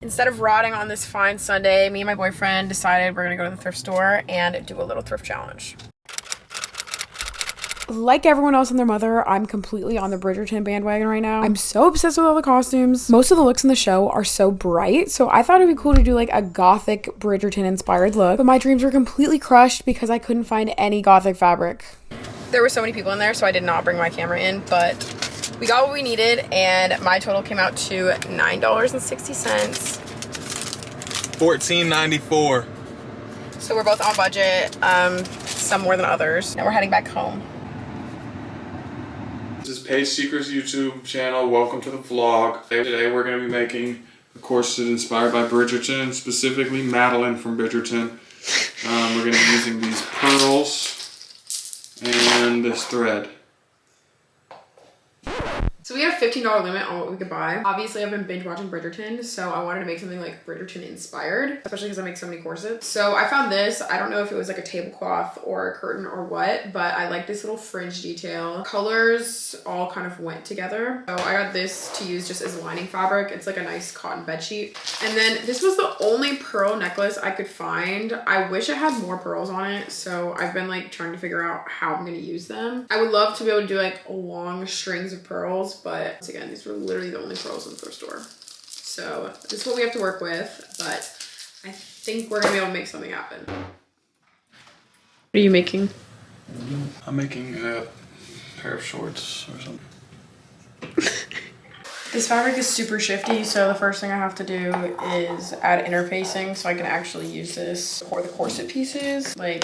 Instead of rotting on this fine Sunday, me and my boyfriend decided we're gonna go to the thrift store and do a little thrift challenge. Like everyone else and their mother, I'm completely on the Bridgerton bandwagon right now. I'm so obsessed with all the costumes. Most of the looks in the show are so bright, so I thought it'd be cool to do like a gothic Bridgerton inspired look, but my dreams were completely crushed because I couldn't find any gothic fabric. There were so many people in there, so I did not bring my camera in, but we got what we needed and my total came out to $9.60. $14.94. So we're both on budget, some more than others. Now we're heading back home. This is Paige Seeker's YouTube channel. Welcome to the vlog. Today we're going to be making a corset inspired by Bridgerton, specifically Madeline from Bridgerton. We're going to be using these pearls and this thread. So we had a $15 limit on what we could buy. Obviously, I've been binge watching Bridgerton, so I wanted to make something like Bridgerton inspired, especially because I make so many corsets. So I found this. I don't know if it was like a tablecloth or a curtain or what, but I like this little fringe detail. Colors all kind of went together. So I got this to use just as lining fabric. It's like a nice cotton bed sheet. And then this was the only pearl necklace I could find. I wish it had more pearls on it, so I've been like trying to figure out how I'm gonna use them. I would love to be able to do like long strings of pearls, but once again, these were literally the only pearls in the thrift store. So this is what we have to work with, but I think we're gonna be able to make something happen. What are you making? I'm making a pair of shorts or something. This fabric is super shifty, so the first thing I have to do is add interfacing so I can actually use this for the corset pieces. Like,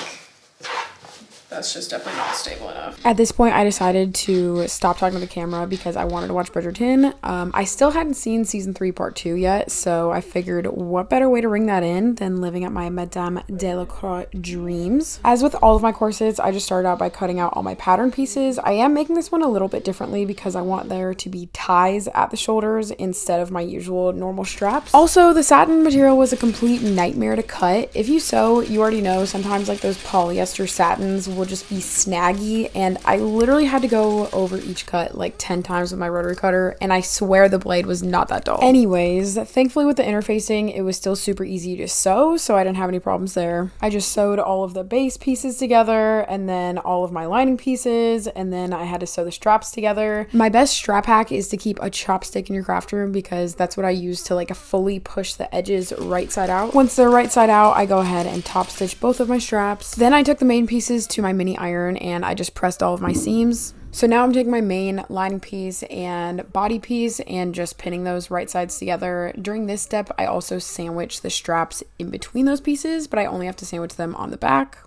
that's just definitely not stable enough. At this point, I decided to stop talking to the camera because I wanted to watch Bridgerton. I still hadn't seen season 3 part 2 yet, so I figured what better way to ring that in than living at my Madame Delacroix dreams. As with all of my corsets, I just started out by cutting out all my pattern pieces. I am making this one a little bit differently because I want there to be ties at the shoulders instead of my usual normal straps. Also, the satin material was a complete nightmare to cut. If you sew, you already know sometimes like those polyester satins will just be snaggy, and I literally had to go over each cut like 10 times with my rotary cutter, and I swear the blade was not that dull. Anyways, thankfully with the interfacing, it was still super easy to sew, so I didn't have any problems there. I just sewed all of the base pieces together and then all of my lining pieces, and then I had to sew the straps together. My best strap hack is to keep a chopstick in your craft room because that's what I use to like fully push the edges right side out. Once they're right side out, I go ahead and top stitch both of my straps. Then I took the main pieces to my mini iron and I just pressed all of my seams. So now I'm taking my main lining piece and body piece and just pinning those right sides together. During this step, I also sandwich the straps in between those pieces, but I only have to sandwich them on the back.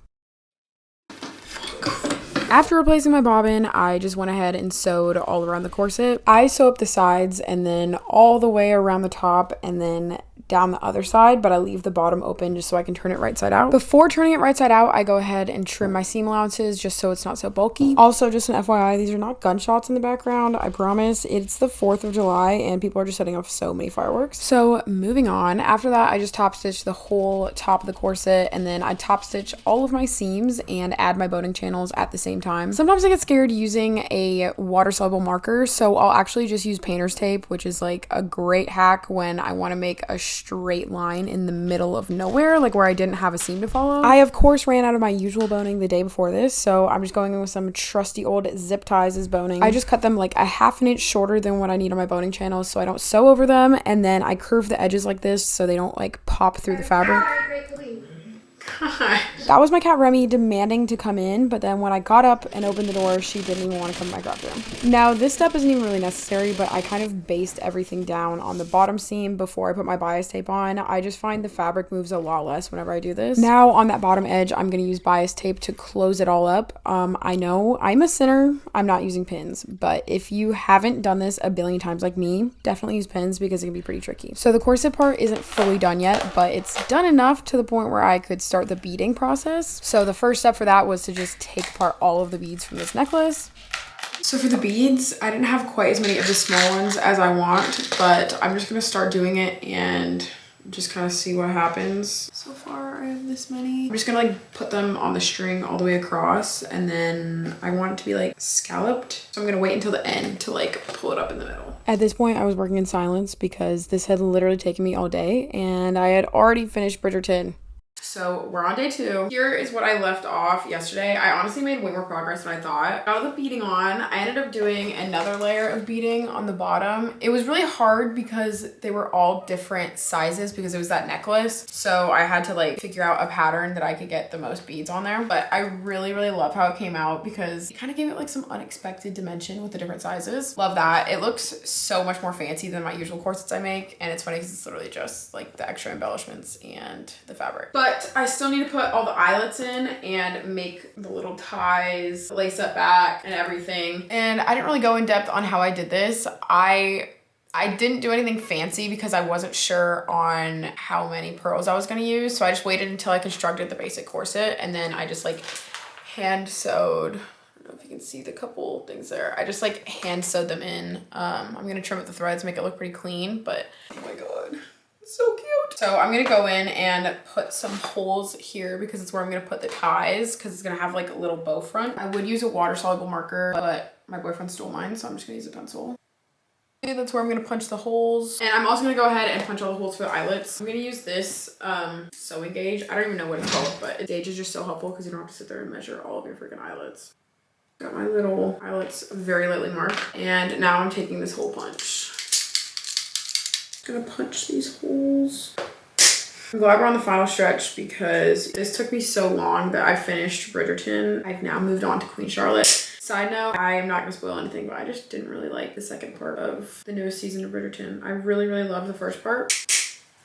After replacing my bobbin, I just went ahead and sewed all around the corset. I sew up the sides and then all the way around the top and then down the other side, but I leave the bottom open just so I can turn it right side out. Before turning it right side out, I go ahead and trim my seam allowances just so it's not so bulky. Also, just an FYI, these are not gunshots in the background. I promise. It's the 4th of July and people are just setting off so many fireworks. So moving on, after that, I just top stitch the whole top of the corset and then I top stitch all of my seams and add my boning channels at the same time. Sometimes I get scared using a water soluble marker, so I'll actually just use painter's tape, which is like a great hack when I want to make a straight line in the middle of nowhere, like where I didn't have a seam to follow. I of course ran out of my usual boning the day before this, so I'm just going in with some trusty old zip ties as boning. I just cut them like a ½ inch shorter than what I need on my boning channels so I don't sew over them, and then I curve the edges like this so they don't like pop through the fabric. God. That was my cat Remy demanding to come in, but then when I got up and opened the door, she didn't even want to come to my craft room. Now, this step isn't even really necessary, but I kind of based everything down on the bottom seam before I put my bias tape on. I just find the fabric moves a lot less whenever I do this. Now, on that bottom edge, I'm going to use bias tape to close it all up. I know I'm a sinner. I'm not using pins, but if you haven't done this a billion times like me, definitely use pins because it can be pretty tricky. So the corset part isn't fully done yet, but it's done enough to the point where I could start the beading process. So the first step for that was to just take apart all of the beads from this necklace. So for the beads, I didn't have quite as many of the small ones as I want, but I'm just gonna start doing it and just kind of see what happens. So far, more. I have this many. I'm just gonna like put them on the string all the way across, and then I want it to be like scalloped. So I'm gonna wait until the end to like pull it up in the middle. At this point, I was working in silence because this had literally taken me all day, and I had already finished Bridgerton. So we're on day 2. Here is what I left off yesterday. I honestly made way more progress than I thought. Got all the beading on. I ended up doing another layer of beading on the bottom. It was really hard because they were all different sizes because it was that necklace. So I had to like figure out a pattern that I could get the most beads on there. But I really, really love how it came out because it kind of gave it like some unexpected dimension with the different sizes. Love that. It looks so much more fancy than my usual corsets I make. And it's funny because it's literally just like the extra embellishments and the fabric. But I still need to put all the eyelets in and make the little ties, lace up back and everything. And I didn't really go in depth on how I did this. I didn't do anything fancy because I wasn't sure on how many pearls I was going to use. So I just waited until I constructed the basic corset, and then I just like hand sewed. I don't know if you can see the couple things there. I just like hand sewed them in. I'm going to trim up the threads, make it look pretty clean, but oh my God. So cute. So I'm gonna go in and put some holes here because it's where I'm gonna put the ties because it's gonna have like a little bow front. I would use a water soluble marker, but my boyfriend stole mine, so I'm just gonna use a pencil. That's where I'm gonna punch the holes. And I'm also gonna go ahead and punch all the holes for the eyelets. I'm gonna use this sewing gauge. I don't even know what it's called, but the gauge is just so helpful because you don't have to sit there and measure all of your freaking eyelets. Got my little eyelets very lightly marked. And now I'm taking this hole punch. Gonna punch these holes. I'm glad we're on the final stretch because this took me so long that I finished Bridgerton. I've now moved on to Queen Charlotte. Side note, I am not gonna spoil anything, but I just didn't really like the second part of the newest season of Bridgerton. I really, really love the first part,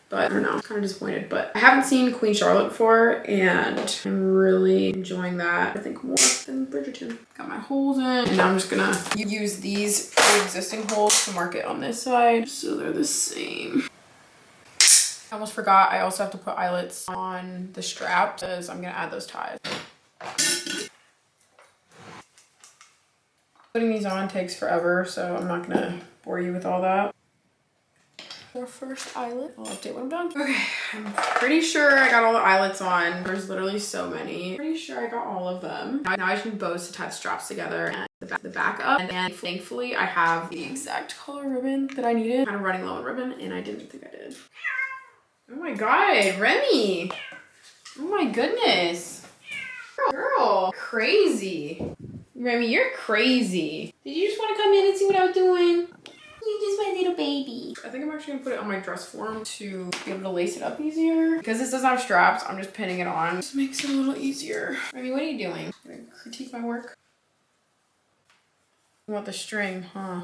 but I don't know, I'm kind of disappointed. But I haven't seen Queen Charlotte before, and I'm really enjoying that, I think, more than Bridgerton. Got my holes in, and now I'm just gonna use these pre-existing holes to mark it on this side, so they're the same. I almost forgot, I also have to put eyelets on the straps because I'm gonna add those ties. Putting these on takes forever, so I'm not gonna bore you with all that. Our first eyelet. I'll update when I'm done. Okay, I'm pretty sure I got all the eyelets on. There's literally so many. Pretty sure I got all of them. Now I just need bows to tie the straps together and the back up. And then thankfully I have the exact color ribbon that I needed. Kind of running low on ribbon, and I didn't think I did. Oh my God, Remy. Oh my goodness. Girl, crazy. Remy, you're crazy. Did you just want to come in and see what I was doing? You just my little baby. I think I'm actually gonna put it on my dress form to be able to lace it up easier. Because this doesn't have straps, I'm just pinning it on. This makes it a little easier. Remy, what are you doing? Gonna critique my work? You want the string, huh?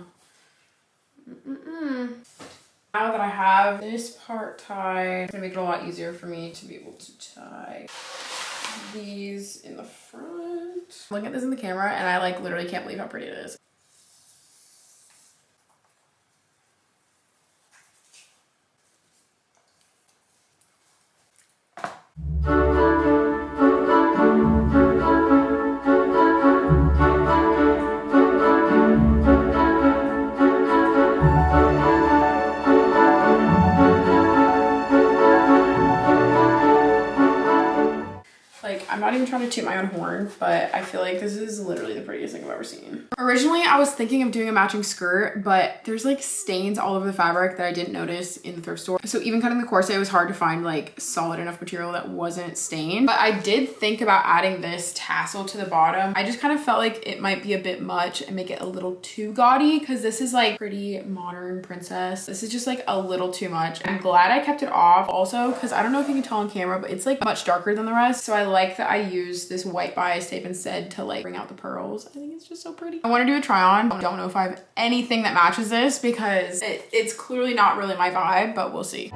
Now that I have this part tied, it's gonna make it a lot easier for me to be able to tie these in the front. Look at this in the camera and I like literally can't believe how pretty it is. I'm not even trying to toot my own horn, but I feel like this is literally the prettiest thing I've ever seen. Originally, I was thinking of doing a matching skirt, but there's like stains all over the fabric that I didn't notice in the thrift store. So even cutting the corset, it was hard to find like solid enough material that wasn't stained. But I did think about adding this tassel to the bottom. I just kind of felt like it might be a bit much and make it a little too gaudy because this is like pretty modern princess. This is just like a little too much. I'm glad I kept it off also because I don't know if you can tell on camera, but it's like much darker than the rest. So I like that I use this white bias tape instead to like bring out the pearls. I think it's just so pretty. I want to do a try on. I don't know if I have anything that matches this because it's clearly not really my vibe, but we'll see.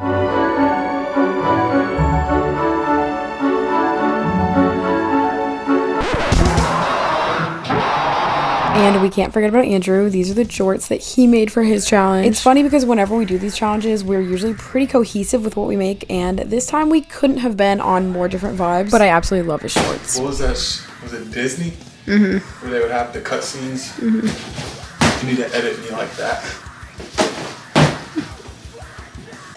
And we can't forget about Andrew. These are the jorts that he made for his challenge. It's funny because whenever we do these challenges, we're usually pretty cohesive with what we make. And this time we couldn't have been on more different vibes, but I absolutely love his shorts. What was that? Was it Disney? Mm-hmm. Where they would have the cut scenes? Mm-hmm. You need to edit me like that.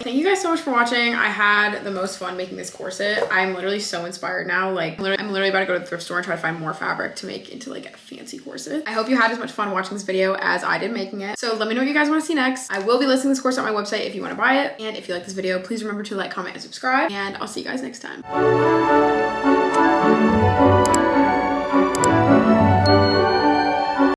Thank you guys so much for watching. I had the most fun making this corset. I'm literally so inspired now. Like, I'm literally about to go to the thrift store and try to find more fabric to make into like a fancy corset. I hope you had as much fun watching this video as I did making it. So let me know what you guys want to see next. I will be listing this corset on my website if you want to buy it. And if you like this video, please remember to like, comment, and subscribe. And I'll see you guys next time.